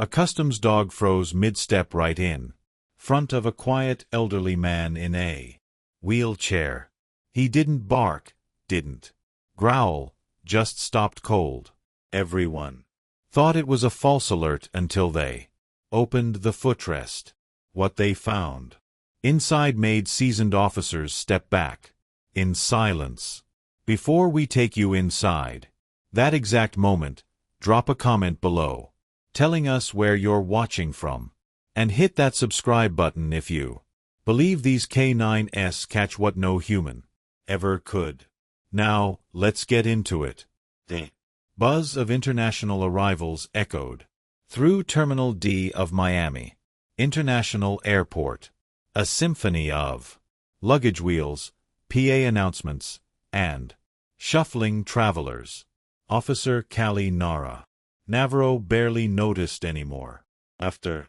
A customs dog froze mid-step right in front of a quiet elderly man in a wheelchair. He didn't bark, didn't growl, just stopped cold. Everyone thought it was a false alert until they opened the footrest. What they found inside made seasoned officers step back in silence. Before we take you inside that exact moment, drop a comment below telling us where you're watching from. And hit that subscribe button if you believe these canines catch what no human ever could. Now, let's get into it. The buzz of international arrivals echoed through Terminal D of Miami International Airport. A symphony of luggage wheels, PA announcements, and shuffling travelers. Officer Callie Navarro barely noticed anymore. After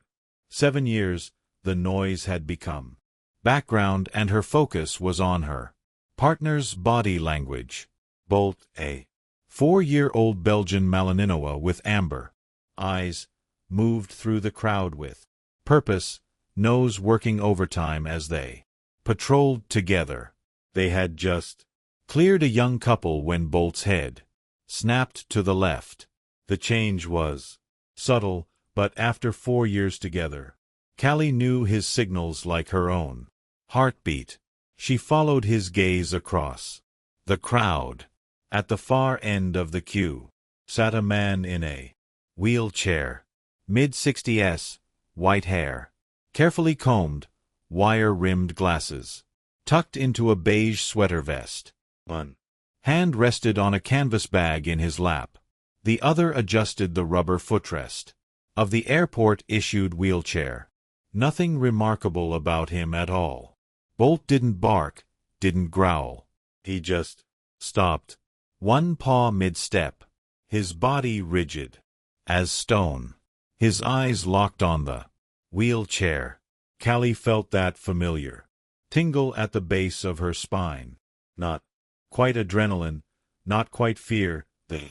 7 years, the noise had become background and her focus was on her partner's body language. Bolt, a 4-year-old Belgian Malinois with amber eyes, moved through the crowd with purpose, nose working overtime as they patrolled together. They had just cleared a young couple when Bolt's head snapped to the left. The change was subtle, but after 4 years together, Callie knew his signals like her own heartbeat. She followed his gaze across the crowd. At the far end of the queue sat a man in a wheelchair, mid-60s, white hair, carefully combed, wire-rimmed glasses, tucked into a beige sweater vest. One hand rested on a canvas bag in his lap. The other adjusted the rubber footrest of the airport-issued wheelchair. Nothing remarkable about him at all. Bolt didn't bark, didn't growl. He just stopped, one paw mid-step, his body rigid as stone, his eyes locked on the wheelchair. Callie felt that familiar tingle at the base of her spine. Not quite adrenaline, not quite fear, the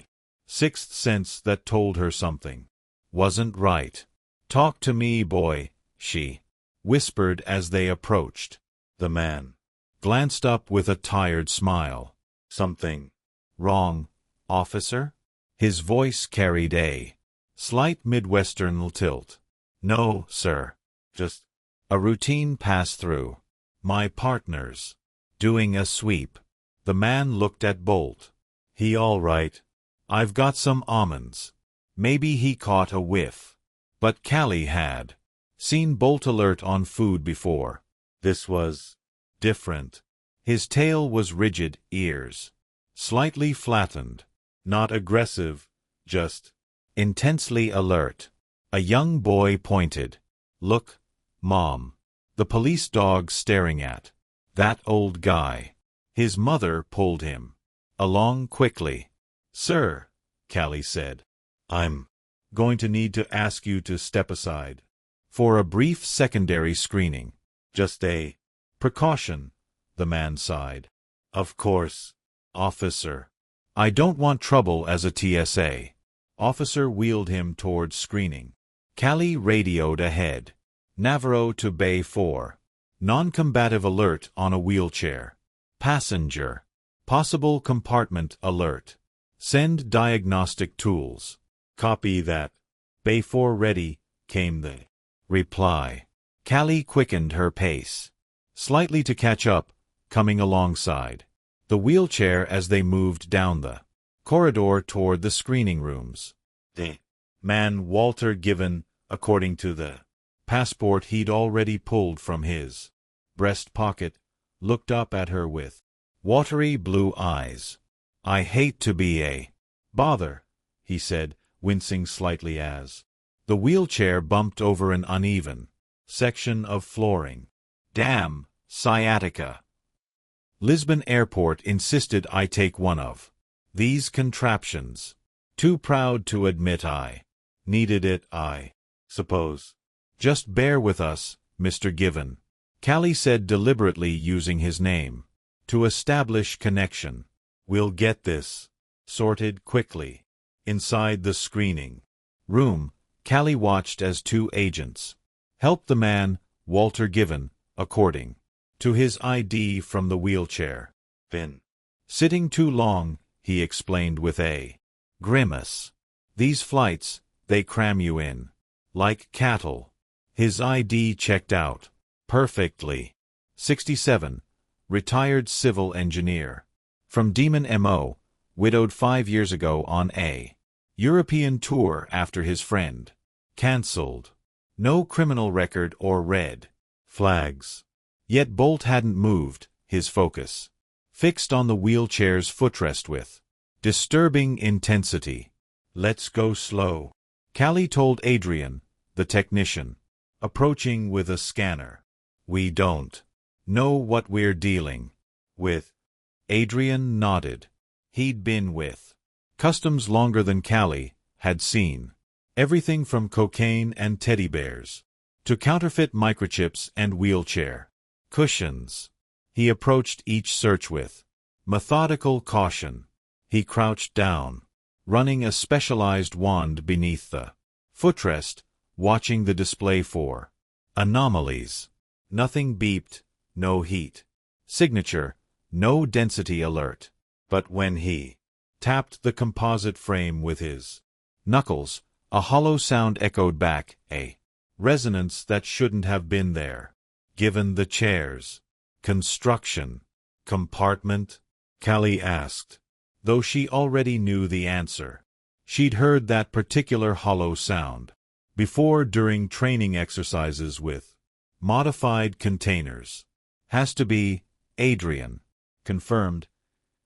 sixth sense that told her something wasn't right. "Talk to me, boy," she whispered as they approached. The man glanced up with a tired smile. "Something wrong, officer?" His voice carried a slight Midwestern tilt. "No, sir. Just a routine pass-through. My partner's doing a sweep." The man looked at Bolt. "He all right? I've got some almonds." Maybe he caught a whiff. But Callie had seen Bolt alert on food before. This was different. His tail was rigid, ears slightly flattened. Not aggressive, just intensely alert. A young boy pointed. "Look, Mom." The police dog staring at that old guy. His mother pulled him along quickly. "Sir," Callie said, "I'm going to need to ask you to step aside for a brief secondary screening. Just a precaution," the man sighed. "Of course, officer. I don't want trouble as a TSA." Officer wheeled him towards screening. Callie radioed ahead. "Navarro to Bay 4. Non-combative alert on a wheelchair. Passenger. Possible compartment alert. Send diagnostic tools." "Copy that. Bay 4 ready," came the reply. Callie quickened her pace slightly to catch up, coming alongside the wheelchair as they moved down the corridor toward the screening rooms. The man, Walter Given, according to the passport he'd already pulled from his breast pocket, looked up at her with watery blue eyes. "I hate to be a bother," he said, wincing slightly as the wheelchair bumped over an uneven section of flooring. "Damn, sciatica. Lisbon Airport insisted I take one of these contraptions. Too proud to admit I needed it, I suppose. Just bear with us, Mr. Given," Callie said, deliberately using his name to establish connection. "We'll get this sorted quickly." Inside the screening room, Callie watched as two agents helped the man, Walter Given, according to his ID from the wheelchair. Been sitting too long, he explained with a grimace. These flights, they cram you in like cattle. His ID checked out perfectly. 67, retired civil engineer. From Demon M.O., widowed 5 years ago on a European tour after his friend cancelled. No criminal record or red flags. Yet Bolt hadn't moved, his focus fixed on the wheelchair's footrest with disturbing intensity. Let's go slow, Callie told Adrian, the technician, approaching with a scanner. We don't know what we're dealing with. Adrian nodded. He'd been with customs longer than Callie had seen everything from cocaine and teddy bears to counterfeit microchips and wheelchair cushions. He approached each search with methodical caution. He crouched down, running a specialized wand beneath the footrest, watching the display for anomalies. Nothing beeped, no heat signature, no density alert. But when he tapped the composite frame with his knuckles, a hollow sound echoed back, a resonance that shouldn't have been there. Given the chair's construction, compartment? Callie asked, though she already knew the answer. She'd heard that particular hollow sound before during training exercises with modified containers. Has to be, Adrian confirmed,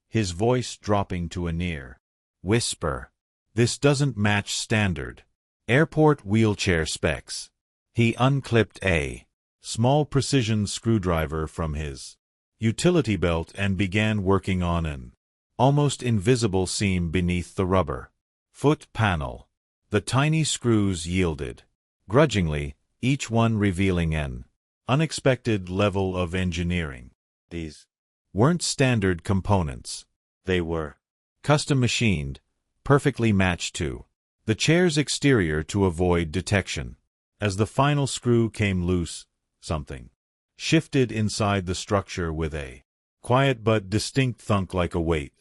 his voice dropping to a near whisper. This doesn't match standard airport wheelchair specs. He unclipped a small precision screwdriver from his utility belt and began working on an almost invisible seam beneath the rubber foot panel. The tiny screws yielded grudgingly, each one revealing an unexpected level of engineering. These weren't standard components. They were custom-machined, perfectly matched to the chair's exterior to avoid detection. As the final screw came loose, something shifted inside the structure with a quiet but distinct thunk like a weight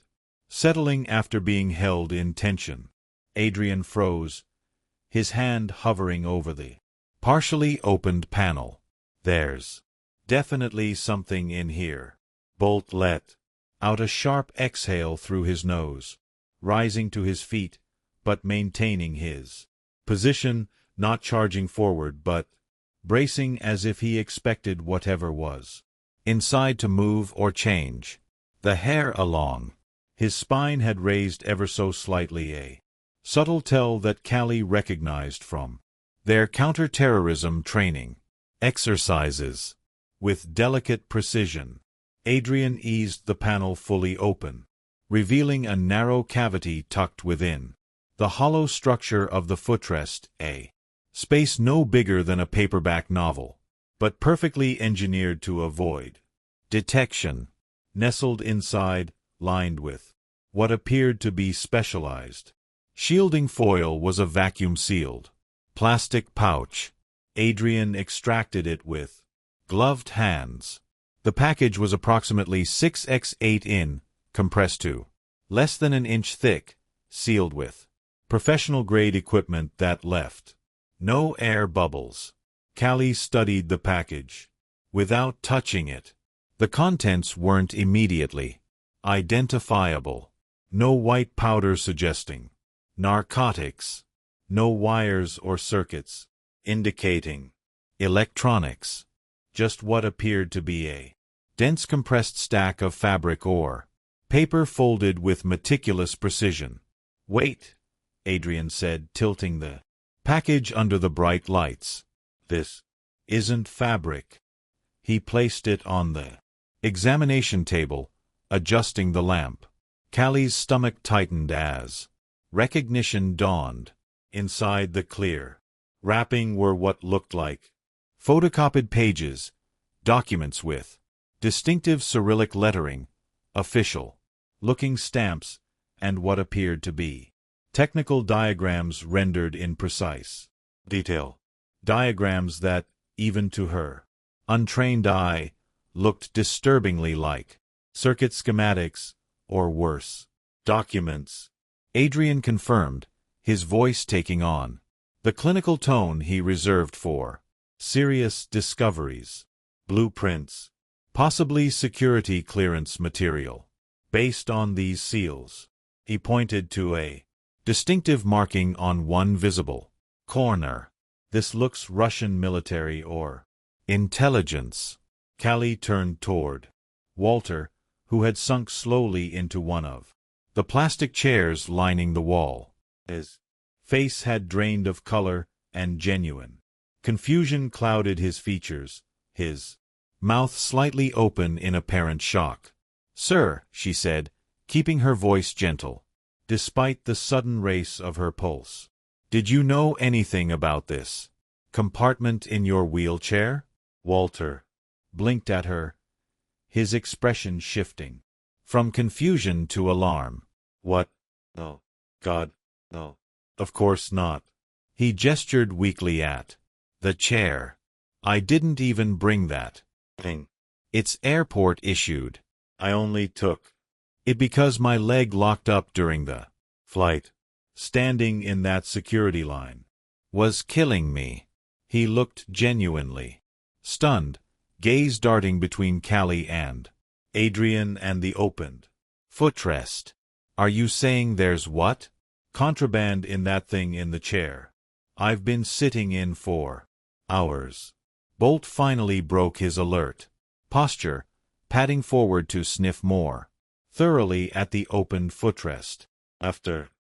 settling after being held in tension. Adrian froze, his hand hovering over the partially opened panel. There's definitely something in here. Bolt let out a sharp exhale through his nose, rising to his feet, but maintaining his position, not charging forward but bracing as if he expected whatever was inside to move or change. The hair along his spine had raised ever so slightly, a subtle tell that Callie recognized from their counter-terrorism training exercises. With delicate precision, Adrian eased the panel fully open, revealing a narrow cavity tucked within the hollow structure of the footrest, a space no bigger than a paperback novel, but perfectly engineered to avoid detection. Nestled inside, lined with what appeared to be specialized shielding foil, was a vacuum-sealed plastic pouch. Adrian extracted it with gloved hands. The package was approximately 6x8 in, compressed to less than an inch thick, sealed with professional-grade equipment that left no air bubbles. Callie studied the package without touching it. The contents weren't immediately identifiable. No white powder suggesting narcotics. No wires or circuits indicating electronics. Just what appeared to be a dense compressed stack of fabric or paper folded with meticulous precision. Wait, Adrian said, tilting the package under the bright lights. This isn't fabric. He placed it on the examination table, adjusting the lamp. Callie's stomach tightened as recognition dawned. Inside the clear wrapping were what looked like photocopied pages, documents with distinctive Cyrillic lettering, official-looking stamps, and what appeared to be technical diagrams rendered in precise detail. Diagrams that, even to her untrained eye, looked disturbingly like circuit schematics, or worse, documents. Adrian confirmed, his voice taking on the clinical tone he reserved for serious discoveries. Blueprints, possibly security clearance material. Based on these seals, he pointed to a distinctive marking on one visible corner. This looks Russian military or intelligence. Callie turned toward Walter, who had sunk slowly into one of the plastic chairs lining the wall. His face had drained of color, and genuine confusion clouded his features, his mouth slightly open in apparent shock. "Sir," she said, keeping her voice gentle, despite the sudden race of her pulse. "Did you know anything about this compartment in your wheelchair?" Walter blinked at her, his expression shifting from confusion to alarm. "What? No. God, no. Of course not." He gestured weakly at the chair. "I didn't even bring that thing. It's airport issued. I only took it because my leg locked up during the flight. Standing in that security line was killing me." He looked genuinely stunned, gaze darting between Callie and Adrian and the opened footrest. "Are you saying there's what? Contraband in that thing in the chair I've been sitting in for hours?" Bolt finally broke his alert posture, padding forward to sniff more thoroughly at the opened footrest. After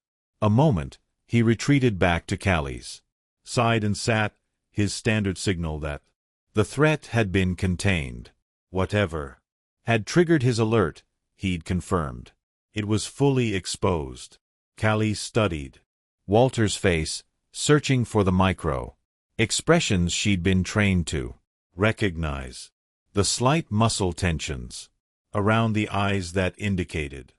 a moment, he retreated back to Callie's side and sat, his standard signal that the threat had been contained. Whatever had triggered his alert, he'd confirmed. It was fully exposed. Callie studied Walter's face, searching for the micro expressions she'd been trained to recognize. The slight muscle tensions around the eyes that indicated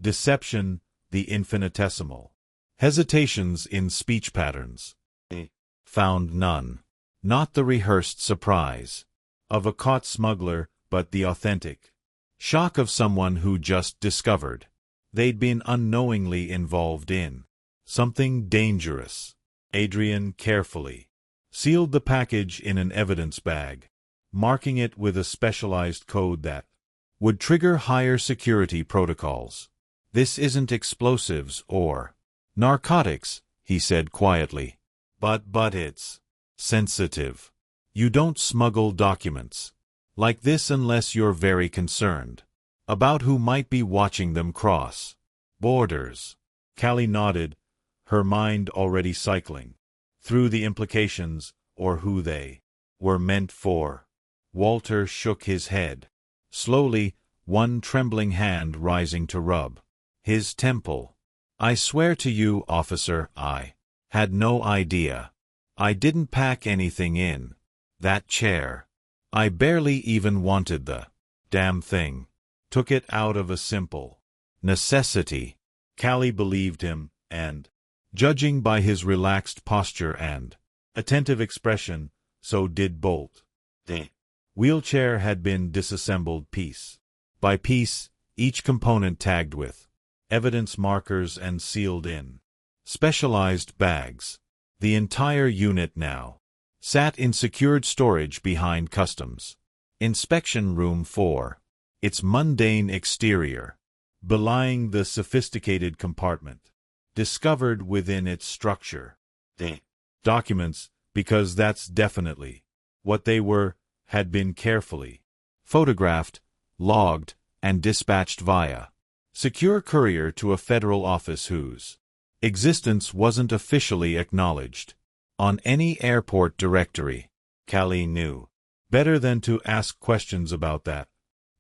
deception, the infinitesimal hesitations in speech patterns. He found none. Not the rehearsed surprise of a caught smuggler, but the authentic shock of someone who just discovered they'd been unknowingly involved in something dangerous. Adrian carefully sealed the package in an evidence bag, marking it with a specialized code that would trigger higher security protocols. "This isn't explosives or narcotics," he said quietly. But it's sensitive. You don't smuggle documents like this unless you're very concerned about who might be watching them cross borders." Callie nodded, her mind already cycling through the implications or who they were meant for. Walter shook his head slowly, one trembling hand rising to rub his temple. "I swear to you, officer, I had no idea. I didn't pack anything in that chair. I barely even wanted the damn thing. Took it out of a simple necessity." Callie believed him, and, judging by his relaxed posture and attentive expression, so did Bolt. The wheelchair had been disassembled piece by piece, each component tagged with evidence markers and sealed in specialized bags. The entire unit now sat in secured storage behind Customs Inspection Room 4, its mundane exterior belying the sophisticated compartment discovered within its structure. The documents, because that's definitely what they were, had been carefully photographed, logged, and dispatched via secure courier to a federal office whose existence wasn't officially acknowledged on any airport directory. Callie knew better than to ask questions about that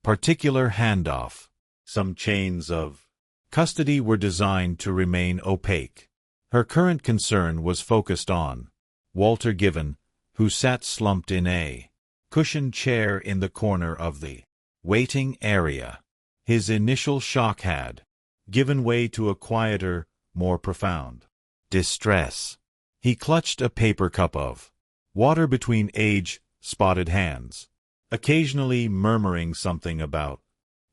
particular handoff. Some chains of custody were designed to remain opaque. Her current concern was focused on Walter Given, who sat slumped in a cushioned chair in the corner of the waiting area. His initial shock had given way to a quieter, more profound distress. He clutched a paper cup of water between age-spotted hands, occasionally murmuring something about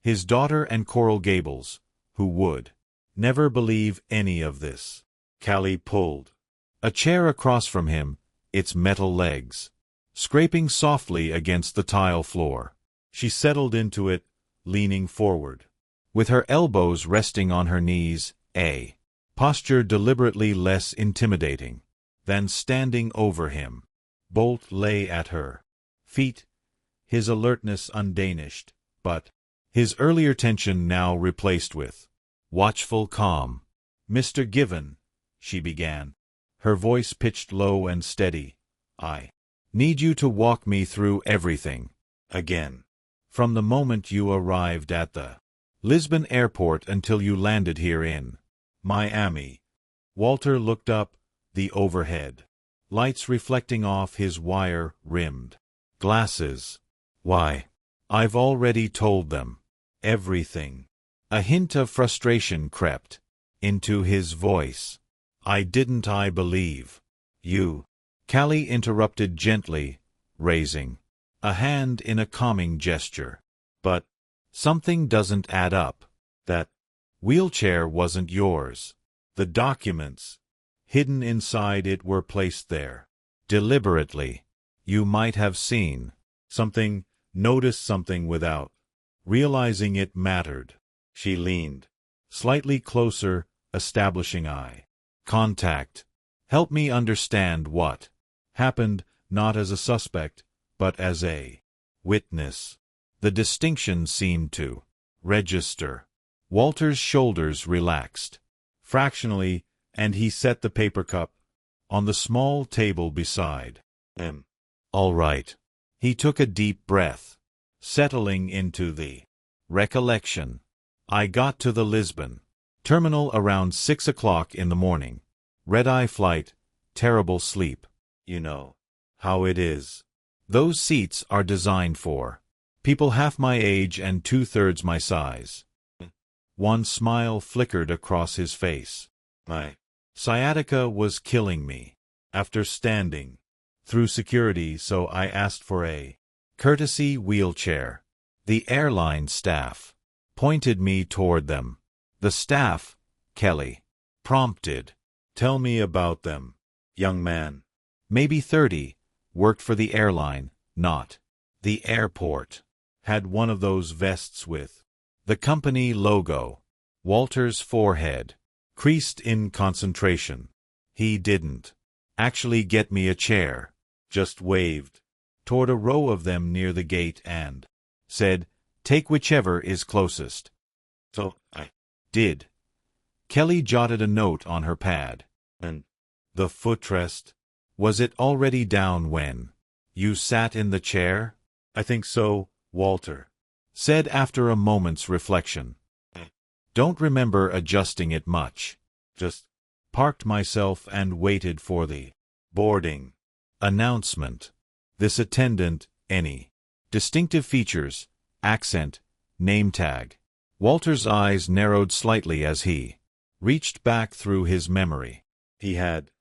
his daughter and Coral Gables, who would never believe any of this. Callie pulled a chair across from him, its metal legs scraping softly against the tile floor. She settled into it, leaning forward, with her elbows resting on her knees, a posture deliberately less intimidating than standing over him. Bolt lay at her feet, his alertness undiminished, but his earlier tension now replaced with watchful calm. "Mr. Given," she began, her voice pitched low and steady, "I need you to walk me through everything again. From the moment you arrived at the Lisbon airport until you landed here in Miami." Walter looked up, the overhead lights reflecting off his wire-rimmed glasses. "Why, I've already told them everything." A hint of frustration crept into his voice. I believe you." Callie interrupted gently, raising a hand in a calming gesture. "But something doesn't add up. That wheelchair wasn't yours. The documents hidden inside it were placed there deliberately. You might have seen something, noticed something without realizing it mattered." She leaned slightly closer, establishing eye contact. "Help me understand what happened, not as a suspect, but as a witness." The distinction seemed to register. Walter's shoulders relaxed fractionally, and he set the paper cup on the small table beside him. "All right." He took a deep breath, settling into the recollection. "I got to the Lisbon terminal around 6 o'clock in the morning. Red-eye flight, terrible sleep. You know how it is. Those seats are designed for people half my age and 2/3 my size." One smile flickered across his face. "My sciatica was killing me after standing through security, so I asked for a courtesy wheelchair. The airline staff pointed me toward them." "The staff," Kelly prompted. "Tell me about them." "Young man, maybe 30, worked for the airline, not the airport. Had one of those vests with the company logo." Walter's forehead creased in concentration. "He didn't actually get me a chair, just waved toward a row of them near the gate and said, 'Take whichever is closest.' So I did." Kelly jotted a note on her pad. "And the footrest, was it already down when you sat in the chair?" "I think so," Walter said after a moment's reflection. "I don't remember adjusting it much. Just parked myself and waited for the boarding announcement." "This attendant, any distinctive features, accent, name tag?" Walter's eyes narrowed slightly as he reached back through his memory. "He had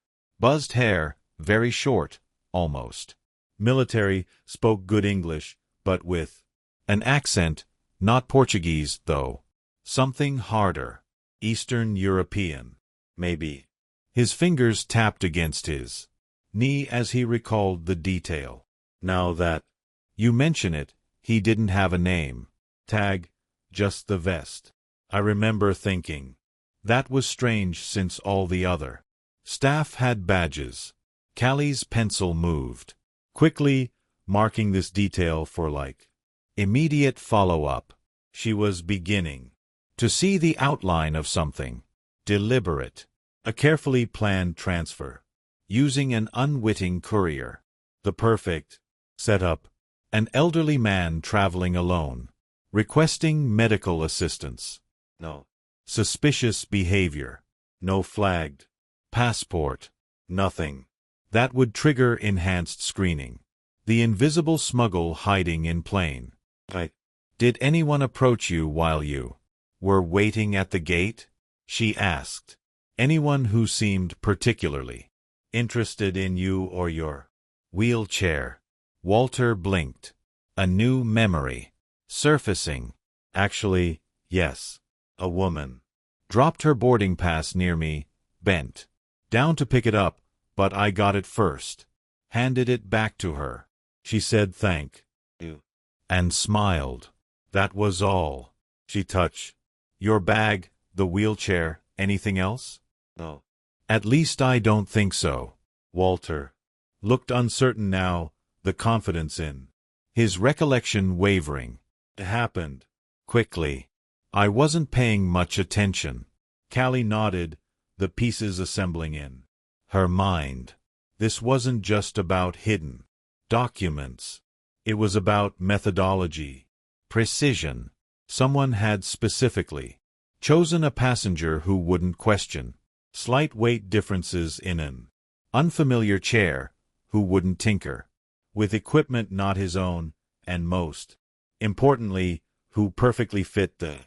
buzzed hair, very short, almost military, spoke good English, but with an accent, not Portuguese, though. Something harder. Eastern European, maybe." His fingers tapped against his knee as he recalled the detail. "Now that you mention it, he didn't have a name tag, just the vest." I remember thinking that was strange since all the other staff had badges. Callie's pencil moved quickly, marking this detail for immediate follow-up. She was beginning to see the outline of something deliberate, a carefully planned transfer, using an unwitting courier. The perfect setup. An elderly man traveling alone, requesting medical assistance. No suspicious behavior. No flagged passport. Nothing that would trigger enhanced screening. The invisible smuggle hiding in plain sight. "Did anyone approach you while you were waiting at the gate?" she asked. "Anyone who seemed particularly Interested in you or your wheelchair? Walter blinked. A new memory surfacing. Actually, yes. A woman dropped her boarding pass near me, bent down to pick it up, but I got it first. Handed it back to her. She said thank you and smiled. That was all. She touched your bag, the wheelchair, anything else? No. At least I don't think so. Walter looked uncertain now, the confidence in his recollection wavering. It happened quickly. I wasn't paying much attention. Callie nodded, the pieces assembling in her mind. This wasn't just about hidden documents. It was about methodology, precision. Someone had specifically chosen a passenger who wouldn't question slight weight differences in an unfamiliar chair, who wouldn't tinker with equipment not his own, and most importantly, who perfectly fit the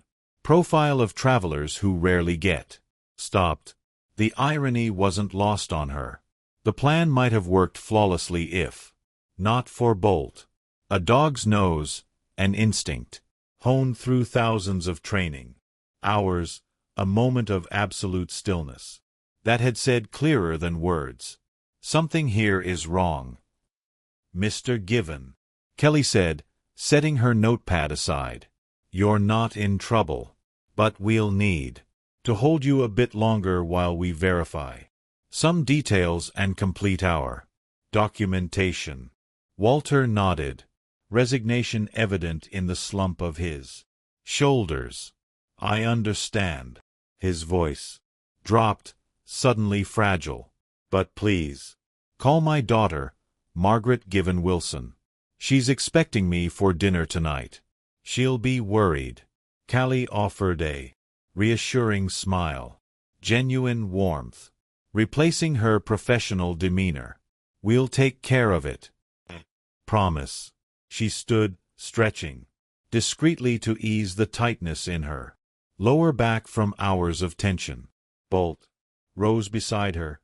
profile of travelers who rarely get stopped. The irony wasn't lost on her. The plan might have worked flawlessly if not for Bolt. A dog's nose, an instinct, honed through thousands of training hours, a moment of absolute stillness that had said clearer than words, "Something here is wrong." "Mr. Given," Kelly said, setting her notepad aside. "You're not in trouble, but we'll need to hold you a bit longer while we verify some details and complete our documentation." Walter nodded, resignation evident in the slump of his shoulders. "I understand." His voice dropped, suddenly fragile. "But please, call my daughter, Margaret Given Wilson. She's expecting me for dinner tonight. She'll be worried." Callie offered a reassuring smile, genuine warmth, replacing her professional demeanor. "We'll take care of it. Promise." She stood, stretching discreetly to ease the tightness in her lower back from hours of tension. Bolt rose beside her,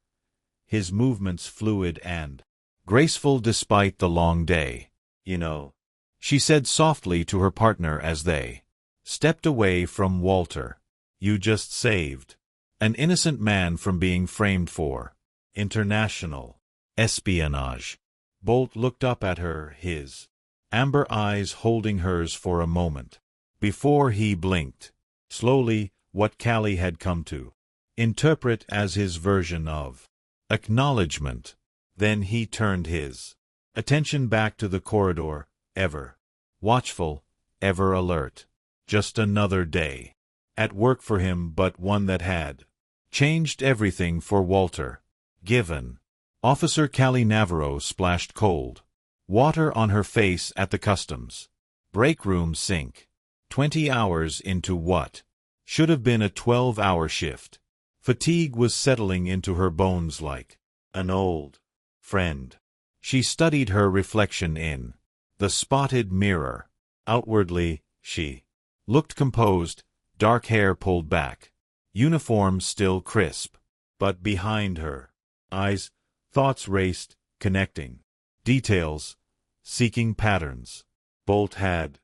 his movements fluid and graceful despite the long day. "You know," she said softly to her partner as they stepped away from Walter, "you just saved an innocent man from being framed for international espionage." Bolt looked up at her, his amber eyes holding hers for a moment, before he blinked. Slowly, what Callie had come to interpret as his version of acknowledgement. Then he turned his attention back to the corridor, ever watchful, ever alert. Just another day at work for him, but one that had changed everything for Walter Given. Officer Callie Navarro splashed cold water on her face at the customs break room sink. 20 hours into what should have been a 12-hour shift. Fatigue was settling into her bones like an old friend. She studied her reflection in the spotted mirror. Outwardly, she looked composed, dark hair pulled back, uniform still crisp. But behind her eyes, thoughts raced, connecting details, seeking patterns. Bolt had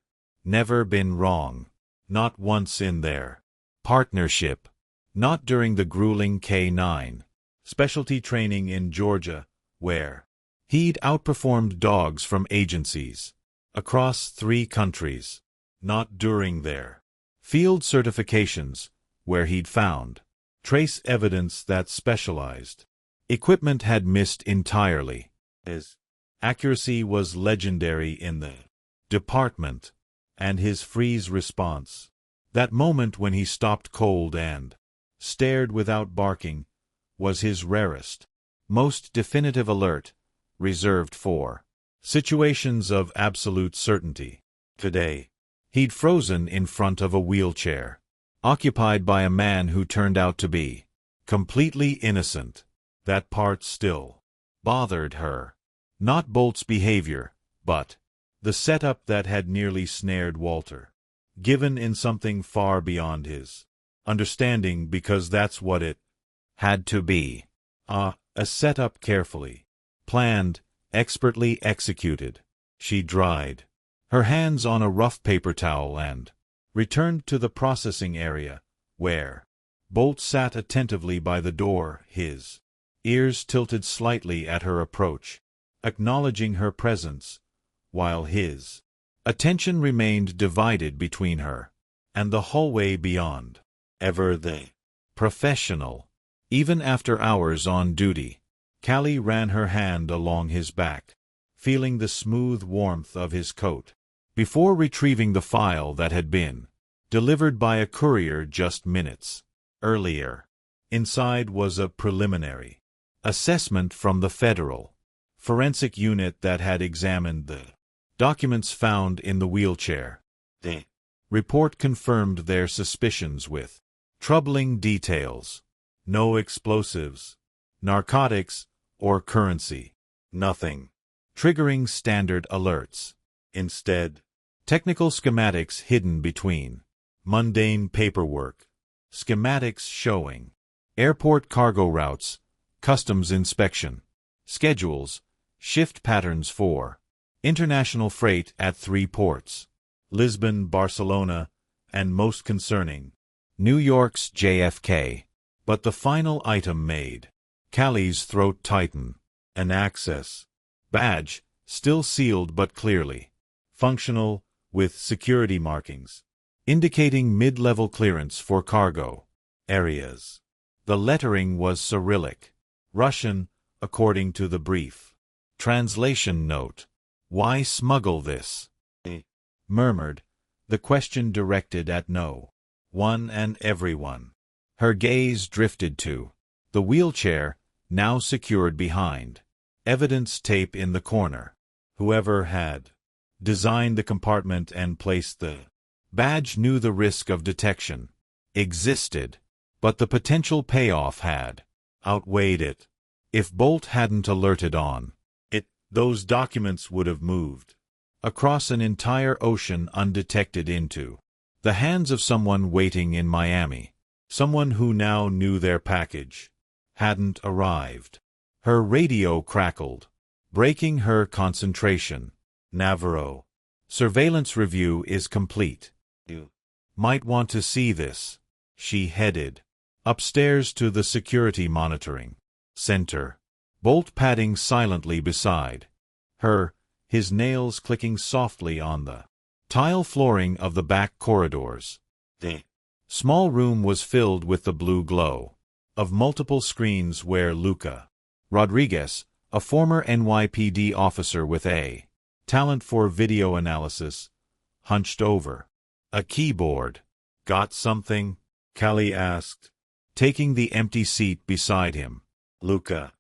never been wrong, not once in their partnership, not during the grueling K9 specialty training in Georgia, where he'd outperformed dogs from agencies across 3 countries, not during their field certifications, where he'd found trace evidence that specialized equipment had missed entirely. His accuracy was legendary in the department, and his freeze response, that moment when he stopped cold and stared without barking, was his rarest, most definitive alert, reserved for situations of absolute certainty. Today, he'd frozen in front of a wheelchair, occupied by a man who turned out to be completely innocent. That part still bothered her. Not Bolt's behavior, but the setup that had nearly snared Walter Given in something far beyond his understanding, because that's what it had to be. A A setup carefully planned, expertly executed. She dried her hands on a rough paper towel and returned to the processing area, where Bolt sat attentively by the door, his ears tilted slightly at her approach, acknowledging her presence, while his attention remained divided between her and the hallway beyond. Ever the professional. Even after hours on duty, Callie ran her hand along his back, feeling the smooth warmth of his coat, before retrieving the file that had been delivered by a courier just minutes earlier. Inside was a preliminary assessment from the federal forensic unit that had examined the documents found in the wheelchair. The report confirmed their suspicions with troubling details. No explosives, narcotics, or currency. Nothing triggering standard alerts. Instead, technical schematics hidden between mundane paperwork. Schematics showing airport cargo routes, customs inspection, schedules, shift patterns for international freight at 3 ports, Lisbon, Barcelona, and most concerning, New York's JFK. But the final item made Callie's throat tighten. An access badge, still sealed but clearly functional, with security markings, indicating mid-level clearance for cargo areas. The lettering was Cyrillic, Russian, according to the brief translation note. Why smuggle this? Murmured, the question directed at no one and everyone. Her gaze drifted to the wheelchair, now secured behind evidence tape in the corner. Whoever had designed the compartment and placed the badge knew the risk of detection existed, but the potential payoff had outweighed it. If Bolt hadn't alerted on it, those documents would have moved across an entire ocean undetected into the hands of someone waiting in Miami. Someone who now knew their package hadn't arrived. Her radio crackled, breaking her concentration. Navarro. Surveillance review is complete. You might want to see this. She headed upstairs to the security monitoring center, Bolt padding silently beside her, his nails clicking softly on the tile flooring of the back corridors. The small room was filled with the blue glow of multiple screens where Luca Rodriguez, a former NYPD officer with a talent for video analysis, hunched over a keyboard. Got something? Callie asked, taking the empty seat beside him. Luca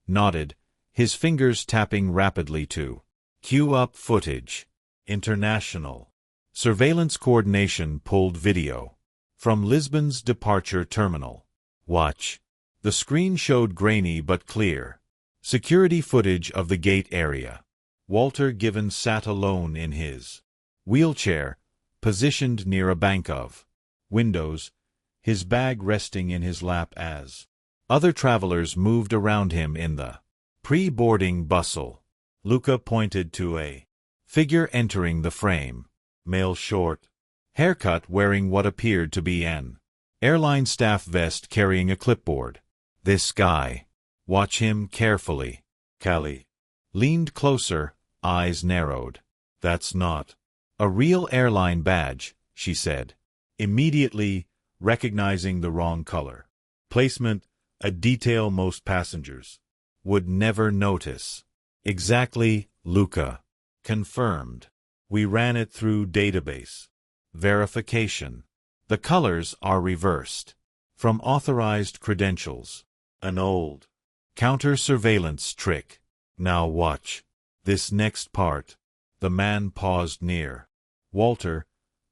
nodded, his fingers tapping rapidly to cue up footage. International surveillance coordination pulled video from Lisbon's departure terminal. Watch. The screen showed grainy but clear security footage of the gate area. Walter Given sat alone in his wheelchair, positioned near a bank of windows, his bag resting in his lap as other travelers moved around him in the pre-boarding bustle. Luca pointed to a figure entering the frame. Male, short haircut, wearing what appeared to be an airline staff vest, carrying a clipboard. This guy. Watch him carefully. Callie leaned closer, eyes narrowed. That's not a real airline badge, she said, immediately recognizing the wrong color. Placement, a detail most passengers would never notice. Exactly, Luca confirmed. We ran it through database verification. The colors are reversed from authorized credentials. An old counter-surveillance trick. Now watch this next part. The man paused near Walter,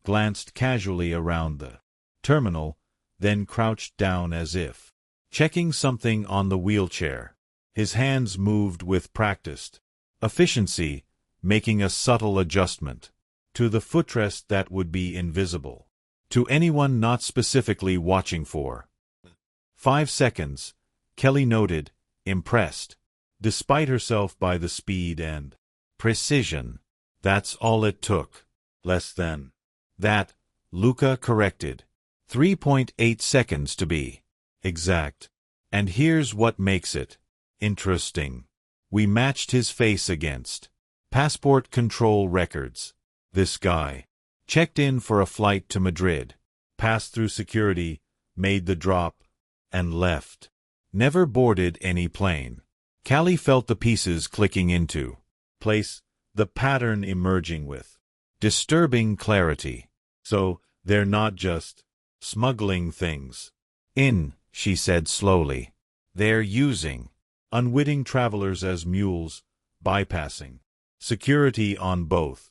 glanced casually around the terminal, then crouched down as if checking something on the wheelchair. His hands moved with practiced efficiency, making a subtle adjustment to the footrest that would be invisible to anyone not specifically watching for 5 seconds. Kelly noted, impressed, despite herself by the speed and precision. That's all it took. Less than that, Luca corrected. 3.8 seconds to be exact. And here's what makes it interesting. We matched his face against passport control records. This guy checked in for a flight to Madrid, passed through security, made the drop, and left. Never boarded any plane. Callie felt the pieces clicking into place, the pattern emerging with disturbing clarity. So, they're not just smuggling things in, she said slowly. They're using unwitting travelers as mules, bypassing security on both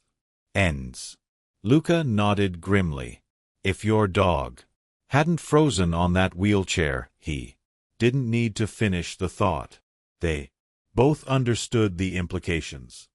ends. Luca nodded grimly. If your dog hadn't frozen on that wheelchair, he didn't need to finish the thought. They both understood the implications.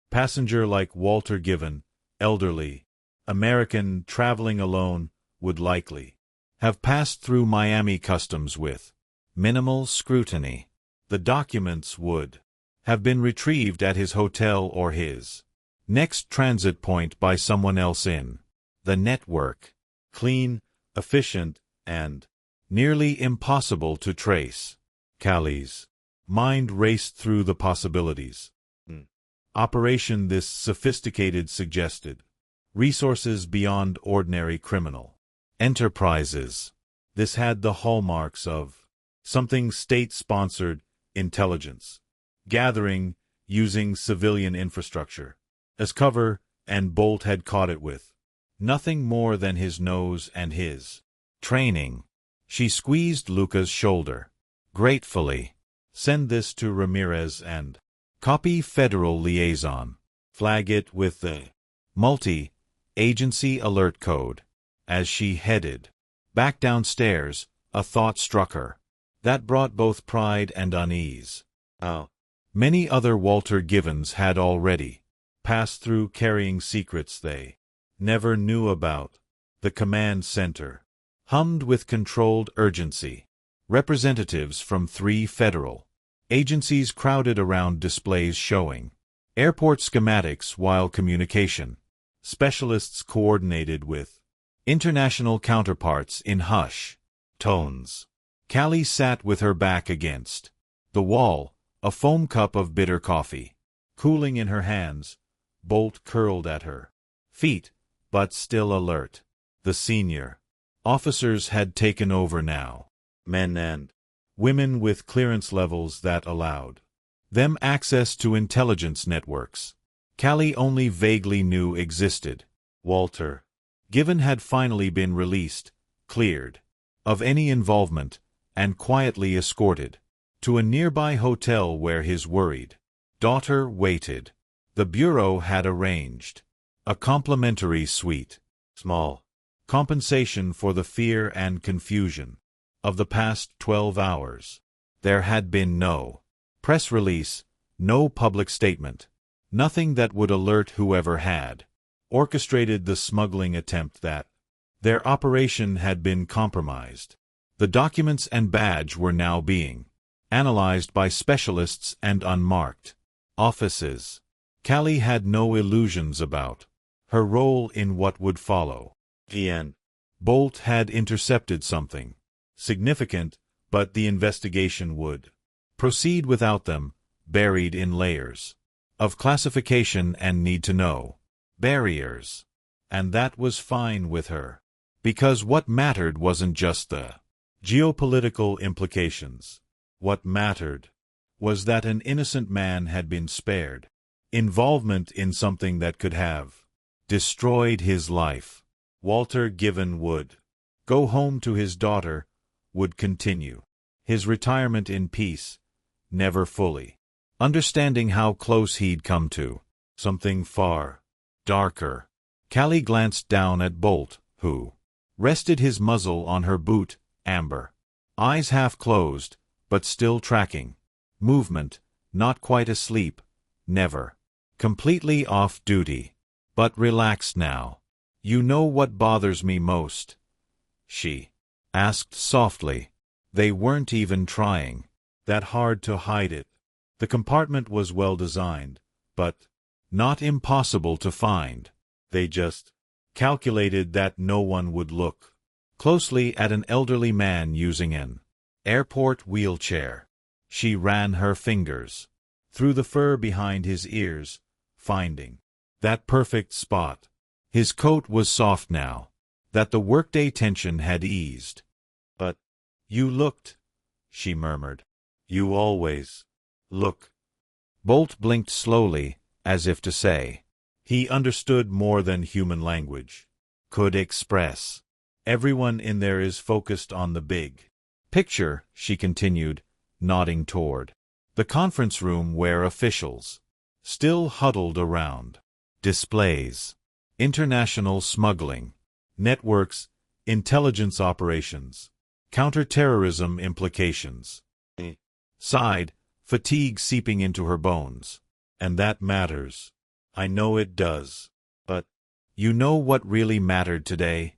Passenger like Walter Given, elderly, American, traveling alone, would likely have passed through Miami customs with minimal scrutiny. The documents would have been retrieved at his hotel or his next transit point by someone else in the network. Clean, efficient, and nearly impossible to trace. Callie's mind raced through the possibilities. Operation this sophisticated suggested resources beyond ordinary criminal enterprises. This had the hallmarks of something state-sponsored intelligence gathering using civilian infrastructure as cover, and Bolt had caught it with nothing more than his nose and his training. She squeezed Luca's shoulder gratefully. Send this to Ramirez and copy Federal Liaison. Flag it with the multi-agency alert code. As she headed back downstairs, a thought struck her that brought both pride and unease. Many other Walter Givens had already passed through carrying secrets they never knew about. The command center hummed with controlled urgency. Representatives from 3 federal agencies crowded around displays showing airport schematics while communication specialists coordinated with international counterparts in hushed tones. Callie sat with her back against the wall, a foam cup of bitter coffee cooling in her hands. Bolt curled at her feet, but still alert. The senior officers had taken over now. Men and women with clearance levels that allowed them access to intelligence networks Callie only vaguely knew existed. Walter Given had finally been released, cleared of any involvement, and quietly escorted to a nearby hotel where his worried daughter waited. The Bureau had arranged a complimentary suite, small compensation for the fear and confusion of the past 12 hours. There had been no press release, no public statement, nothing that would alert whoever had orchestrated the smuggling attempt that their operation had been compromised. The documents and badge were now being analyzed by specialists and unmarked offices. Callie had no illusions about her role in what would follow. Bolt had intercepted something significant, but the investigation would proceed without them, buried in layers of classification and need-to-know barriers. And that was fine with her, because what mattered wasn't just the geopolitical implications. What mattered was that an innocent man had been spared involvement in something that could have destroyed his life. Walter Given would go home to his daughter, would continue his retirement in peace, never fully understanding how close he'd come to something far darker. Callie glanced down at Bolt, who rested his muzzle on her boot, amber eyes half closed, but still tracking movement, not quite asleep, never completely off duty, but relaxed now. You know what bothers me most? She asked softly. They weren't even trying. that hard to hide it. The compartment was well designed, but not impossible to find. They just calculated that no one would look closely at an elderly man using an airport wheelchair. She ran her fingers through the fur behind his ears, finding that perfect spot. His coat was soft now that the workday tension had eased. "But you looked," she murmured. "You always look." Bolt blinked slowly, as if to say. He understood more than human language could express. "Everyone in there is focused on the big picture," she continued, nodding toward the conference room where officials still huddled around. Displays, international smuggling, networks, intelligence operations, counter-terrorism implications. Sighed, fatigue seeping into her bones. "And that matters. I know it does. But you know what really mattered today?"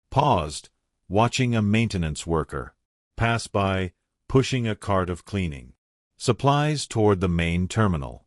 Paused, watching a maintenance worker pass by, pushing a cart of cleaning supplies toward the main terminal.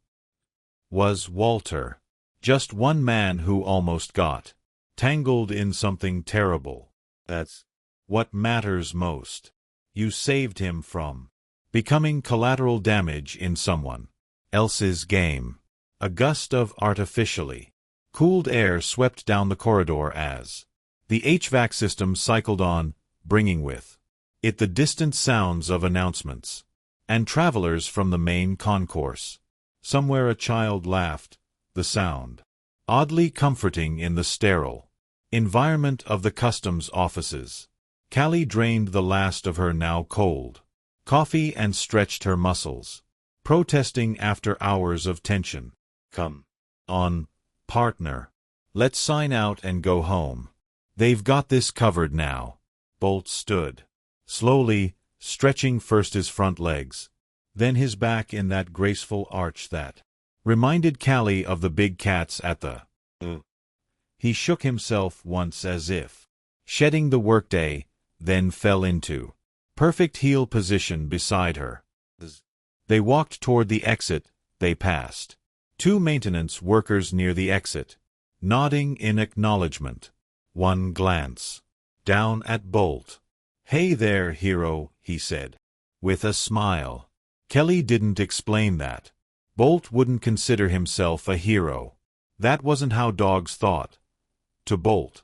Was Walter. Just one man who almost got tangled in something terrible. That's what matters most. You saved him from becoming collateral damage in someone else's game. A gust of artificially cooled air swept down the corridor as the HVAC system cycled on, bringing with it the distant sounds of announcements and travelers from the main concourse. Somewhere a child laughed, the sound oddly comforting in the sterile environment of the customs offices. Callie drained the last of her now cold coffee and stretched her muscles, protesting after hours of tension. "Come on, partner. Let's sign out and go home. They've got this covered now." Bolt stood, slowly, stretching first his front legs, then his back in that graceful arch that reminded Callie of the big cats at the He shook himself once as if shedding the workday, then fell into perfect heel position beside her. They walked toward the exit. They passed two maintenance workers near the exit, nodding in acknowledgement. One glance down at Bolt. "Hey there, hero," he said, with a smile. Kelly didn't explain that. Bolt wouldn't consider himself a hero. That wasn't how dogs thought. To Bolt,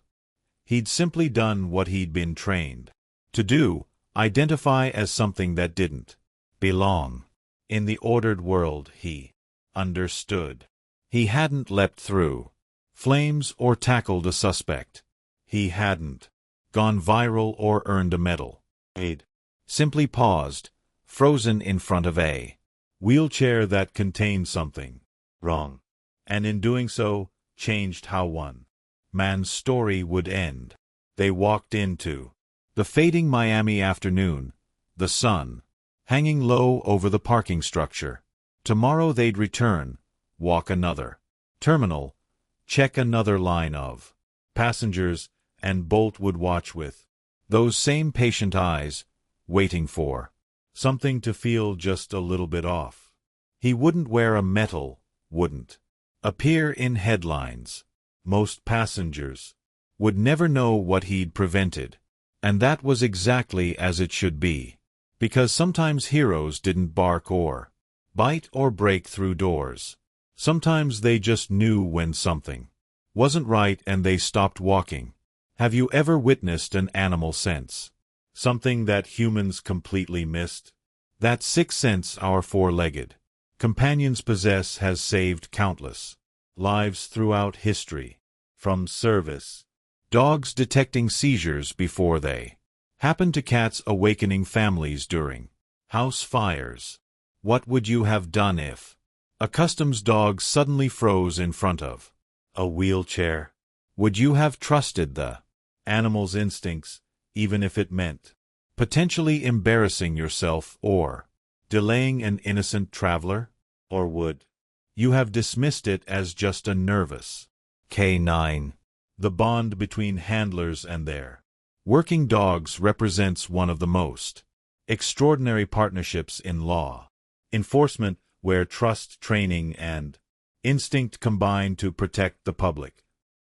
he'd simply done what he'd been trained to do, identify as something that didn't belong in the ordered world he understood. He hadn't leapt through flames or tackled a suspect. He hadn't gone viral or earned a medal. He'd simply paused, frozen in front of a wheelchair that contained something wrong, and in doing so, changed how one man's story would end. They walked into the fading Miami afternoon, the sun hanging low over the parking structure. Tomorrow they'd return, walk another terminal, check another line of passengers, and Bolt would watch with those same patient eyes, waiting for something to feel just a little bit off. He wouldn't wear a medal, wouldn't appear in headlines. Most passengers would never know what he'd prevented. And that was exactly as it should be. Because sometimes heroes didn't bark or bite or break through doors. Sometimes they just knew when something wasn't right and they stopped walking. Have you ever witnessed an animal sense? Something that humans completely missed? That sixth sense our four-legged companions possess has saved countless lives throughout history. From service dogs detecting seizures before they happen to cats awakening families during house fires. What would you have done if a customs dog suddenly froze in front of a wheelchair? Would you have trusted the animal's instincts, even if it meant potentially embarrassing yourself or delaying an innocent traveler? Or would you have dismissed it as just a nervous canine? The bond between handlers and their working dogs represents one of the most extraordinary partnerships in law enforcement where trust, training, and instinct combine to protect the public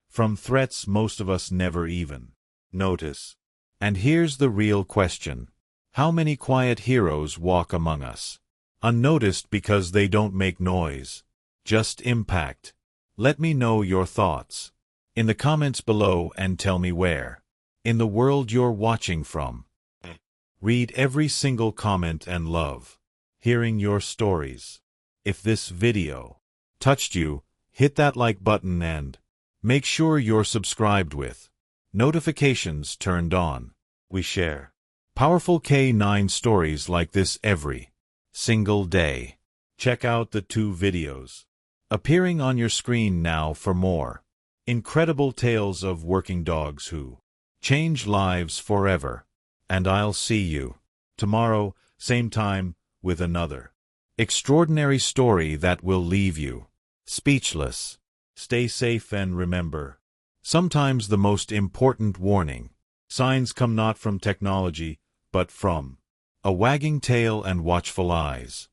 from threats most of us never even notice. And here's the real question. How many quiet heroes walk among us? Unnoticed because they don't make noise, just impact. Let me know your thoughts in the comments below and tell me where in the world you're watching from. Read every single comment and love hearing your stories. If this video touched you, hit that like button and make sure you're subscribed with notifications turned on. We share powerful canine stories like this every single day. Check out the 2 videos appearing on your screen now for more incredible tales of working dogs who change lives forever. And I'll see you tomorrow, same time, with another extraordinary story that will leave you speechless. Stay safe and remember, sometimes the most important warning signs come not from technology, but from a wagging tail and watchful eyes.